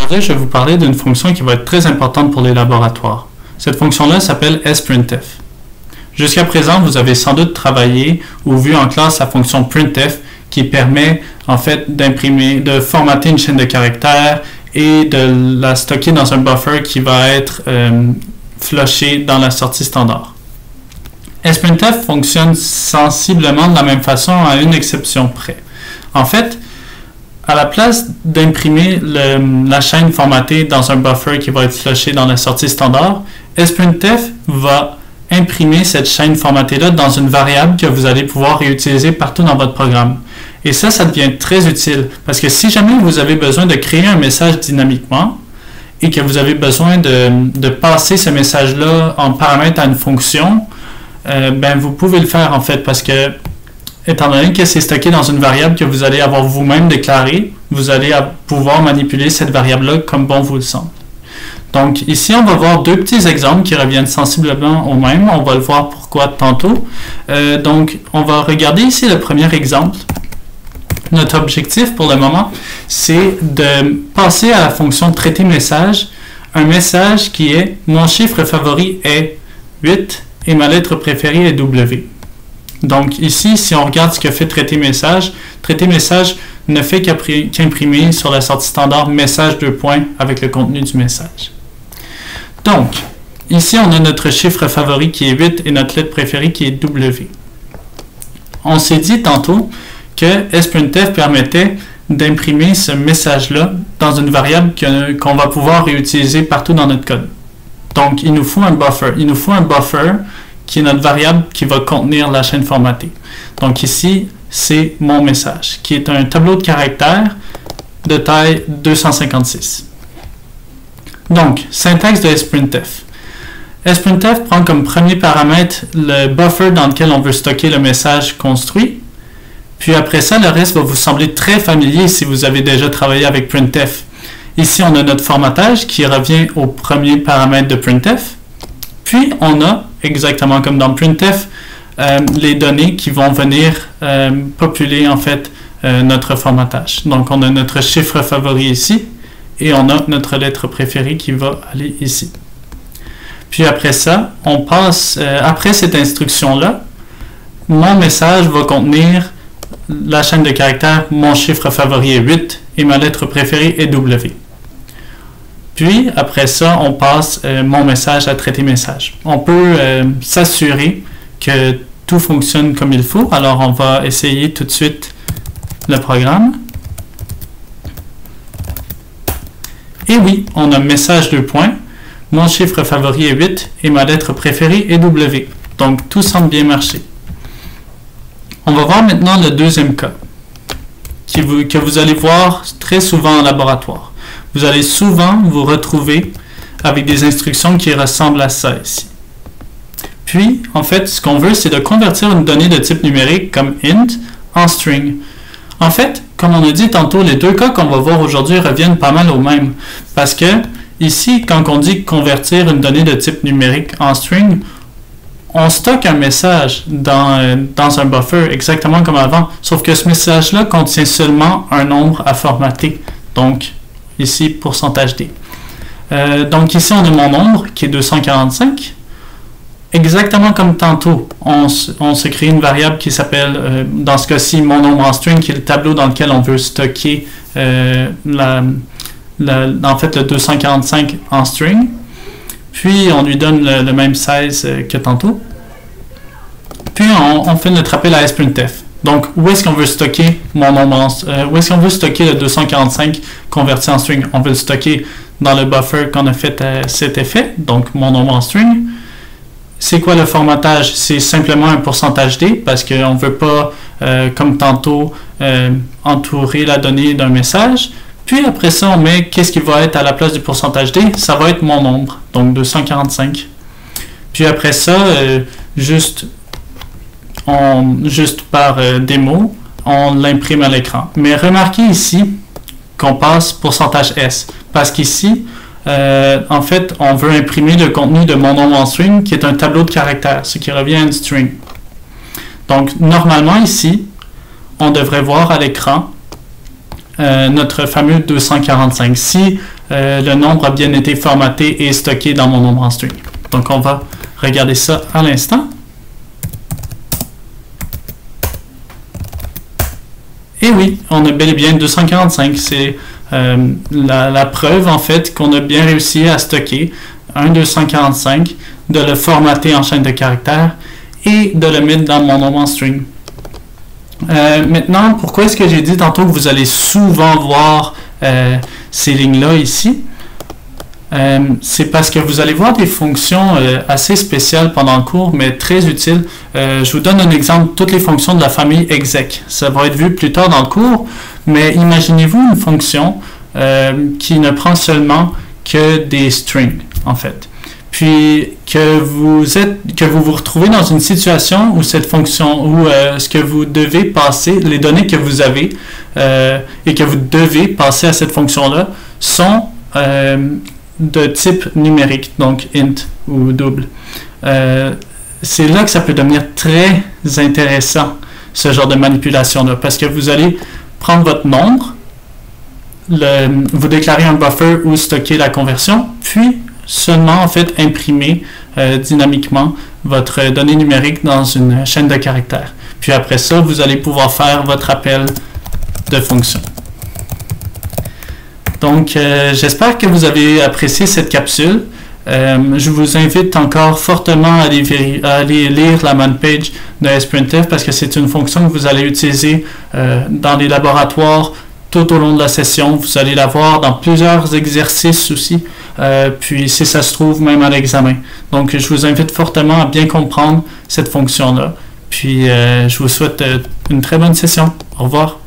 Aujourd'hui, je vais vous parler d'une fonction qui va être très importante pour les laboratoires. Cette fonction-là s'appelle sprintf. Jusqu'à présent, vous avez sans doute travaillé ou vu en classe la fonction printf qui permet en fait d'imprimer, de formater une chaîne de caractères et de la stocker dans un buffer qui va être flushé dans la sortie standard. Sprintf fonctionne sensiblement de la même façon à une exception près. En fait, à la place d'imprimer la chaîne formatée dans un buffer qui va être flushé dans la sortie standard, sprintf va imprimer cette chaîne formatée-là dans une variable que vous allez pouvoir réutiliser partout dans votre programme. Et ça devient très utile parce que si jamais vous avez besoin de créer un message dynamiquement et que vous avez besoin de passer ce message-là en paramètre à une fonction, vous pouvez le faire en fait parce que étant donné que c'est stocké dans une variable que vous allez avoir vous-même déclarée, vous allez pouvoir manipuler cette variable-là comme bon vous le semble. Donc ici, on va voir deux petits exemples qui reviennent sensiblement au même. On va le voir pourquoi tantôt. Donc, on va regarder ici le premier exemple. Notre objectif pour le moment, c'est de passer à la fonction traiter message, un message qui est « Mon chiffre favori est 8 et ma lettre préférée est W ». Donc ici, si on regarde ce que fait traiter message ne fait qu'imprimer sur la sortie standard message 2 points avec le contenu du message. Donc, ici on a notre chiffre favori qui est 8 et notre lettre préférée qui est W. On s'est dit tantôt que sprintf permettait d'imprimer ce message-là dans une variable qu'on va pouvoir réutiliser partout dans notre code. Donc, il nous faut un buffer. Il nous faut un buffer qui est notre variable qui va contenir la chaîne formatée. Donc ici, c'est mon message, qui est un tableau de caractères de taille 256. Donc, syntaxe de sprintf. Sprintf prend comme premier paramètre le buffer dans lequel on veut stocker le message construit. Puis après ça, le reste va vous sembler très familier si vous avez déjà travaillé avec printf. Ici, on a notre formatage qui revient au premier paramètre de printf. Puis, on a, exactement comme dans printf, les données qui vont venir populer en fait notre formatage. Donc, on a notre chiffre favori ici et on a notre lettre préférée qui va aller ici. Puis après ça, on passe, après cette instruction-là, mon message va contenir la chaîne de caractères, mon chiffre favori est 8 et ma lettre préférée est W. Puis, après ça, on passe mon message à traiter message. On peut s'assurer que tout fonctionne comme il faut. Alors, on va essayer tout de suite le programme. Et oui, on a message 2 points. Mon chiffre favori est 8 et ma lettre préférée est W. Donc, tout semble bien marcher. On va voir maintenant le deuxième cas que vous allez voir très souvent en laboratoire. Vous allez souvent vous retrouver avec des instructions qui ressemblent à ça ici. Puis, en fait, ce qu'on veut, c'est de convertir une donnée de type numérique comme int en string. En fait, comme on a dit tantôt, les deux cas qu'on va voir aujourd'hui reviennent pas mal au même. Parce que, ici, quand on dit convertir une donnée de type numérique en string, on stocke un message dans un buffer exactement comme avant. Sauf que ce message-là contient seulement un nombre à formater. Donc, ici, %d. Donc ici, on a mon nombre qui est 245. Exactement comme tantôt, on se crée une variable qui s'appelle, dans ce cas-ci, mon nombre en string, qui est le tableau dans lequel on veut stocker en fait le 245 en string. Puis, on lui donne le même 16 que tantôt. Puis, on fait notre appel à sprintf. Donc, où est-ce qu'on veut stocker mon nombre où est-ce qu'on veut stocker le 245 converti en string? On veut le stocker dans le buffer qu'on a fait cet effet, donc mon nombre en string. C'est quoi le formatage? C'est simplement un %d parce qu'on ne veut pas, comme tantôt, entourer la donnée d'un message. Puis après ça, on met qu'est-ce qui va être à la place du %d? Ça va être mon nombre, donc 245. Puis après ça, juste par démo, on l'imprime à l'écran. Mais remarquez ici qu'on passe %s, parce qu'ici, en fait, on veut imprimer le contenu de mon nombre en string, qui est un tableau de caractères, ce qui revient à une string. Donc, normalement, ici, on devrait voir à l'écran notre fameux 245, si le nombre a bien été formaté et stocké dans mon nombre en string. Donc on va regarder ça à l'instant. Et oui, on a bel et bien 245. C'est la preuve, en fait, qu'on a bien réussi à stocker un 245, de le formater en chaîne de caractères et de le mettre dans mon nombre en string. Maintenant, pourquoi est-ce que j'ai dit tantôt que vous allez souvent voir ces lignes-là ici? C'est parce que vous allez voir des fonctions assez spéciales pendant le cours, mais très utiles. Je vous donne un exemple, toutes les fonctions de la famille exec. Ça va être vu plus tard dans le cours, mais imaginez-vous une fonction qui ne prend seulement que des strings, en fait. Puis que vous vous retrouvez dans une situation où cette fonction, où ce que vous devez passer, les données que vous avez et que vous devez passer à cette fonction-là sont de type numérique, donc int ou double. C'est là que ça peut devenir très intéressant, ce genre de manipulation-là, parce que vous allez prendre votre nombre, vous déclarer un buffer ou stocker la conversion, puis seulement en fait imprimer dynamiquement votre donnée numérique dans une chaîne de caractères. Puis après ça, vous allez pouvoir faire votre appel de fonction. Donc, j'espère que vous avez apprécié cette capsule. Je vous invite encore fortement à aller lire la man page de sprintf parce que c'est une fonction que vous allez utiliser dans les laboratoires tout au long de la session. Vous allez la voir dans plusieurs exercices aussi, puis si ça se trouve même à l'examen. Donc, je vous invite fortement à bien comprendre cette fonction-là. Puis, je vous souhaite une très bonne session. Au revoir.